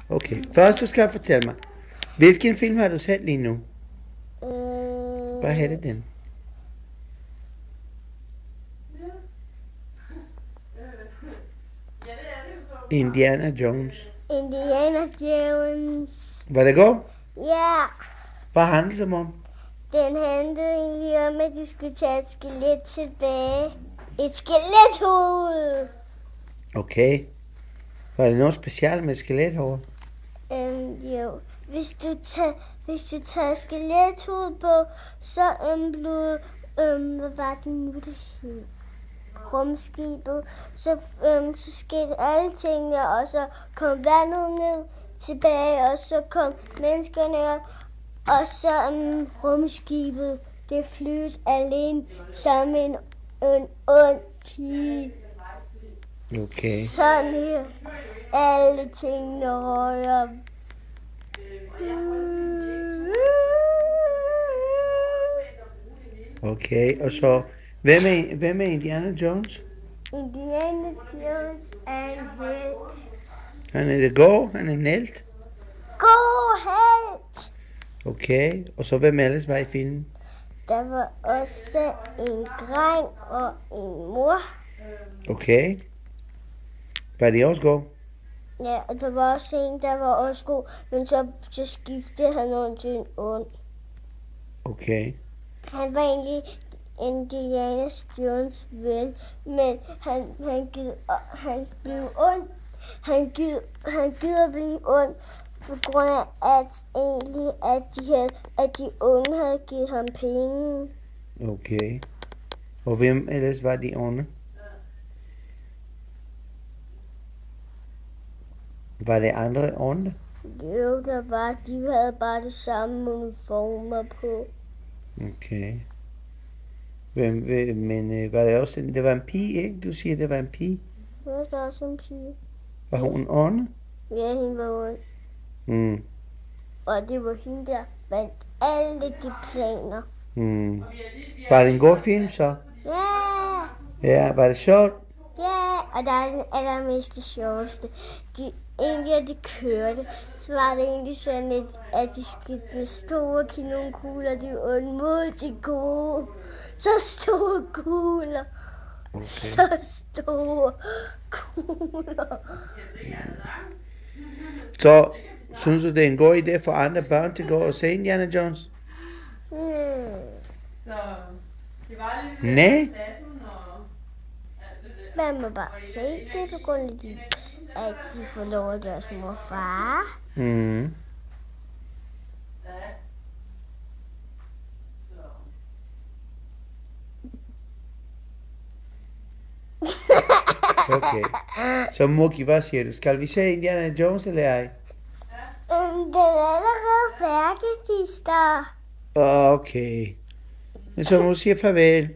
Okay, først du skal fortælle mig, hvilken film har du set lige nu? Hvad hedder den? Indiana Jones. Indiana Jones. Var det godt? Ja, Hvad handler det om? den handlede egentlig om, at de skulle tage et skelet tilbage. Et skelethoved! Okay. Var det noget specielt med skelethoved? Jo. Hvis du tager skelethoved på, så blev, hvad var det nu, det hed? Rumskibet. Så skete alle tingene, og så kom vandet ned tilbage, og så kom menneskerne op, og så rumskibet, det flyvede alene sammen med en ond pige. Okay. Sådan her. Alle tingene røg op. Okay, og så, hvem er Indiana Jones? Indiana Jones er en helt. Han er det god, han er en helt. God helt! Okay, og så hvem ellers var i filmen? Der var også en dreng og en mor. Okay. Var de også god? Ja, og der var også en, der var også god, men så skiftede han over til en ond. Okay. Han var egentlig Indiana Jones ven, men han blev ond. Han gider blive ond, på grund af, at de onde havde givet ham penge. Okay. Og hvem ellers var de onde? Var det andre onde? Jo, de havde bare det samme uniformer på. Okay. Men var det også det var en pige, ikke? Du siger, det var en pige. Det var også en pige. Var hun en onde? Ja, hende var ond. Og det var hende, der vandt alle de planer. Var det en god film så? Ja! Ja, var det sjovt? Ja, og der er den allermest det sjoveste. Egentlig, at de kørte, så var det egentlig sådan lidt, at de skød med store kanonkugler, de onde mod de gode. Så store kugler. Okay. Så store kugler. Så synes du, det er en god idé for andre børn til at gå og se Indiana Jones? Nej? Man må bare se det på grund af, at de får lov at deres mor og far. Okay. Så Muki, hvad siger du? Skal vi se Indiana Jones eller ej? Den er allerede færdig, Fister. Okay. Men så må du sige farvel.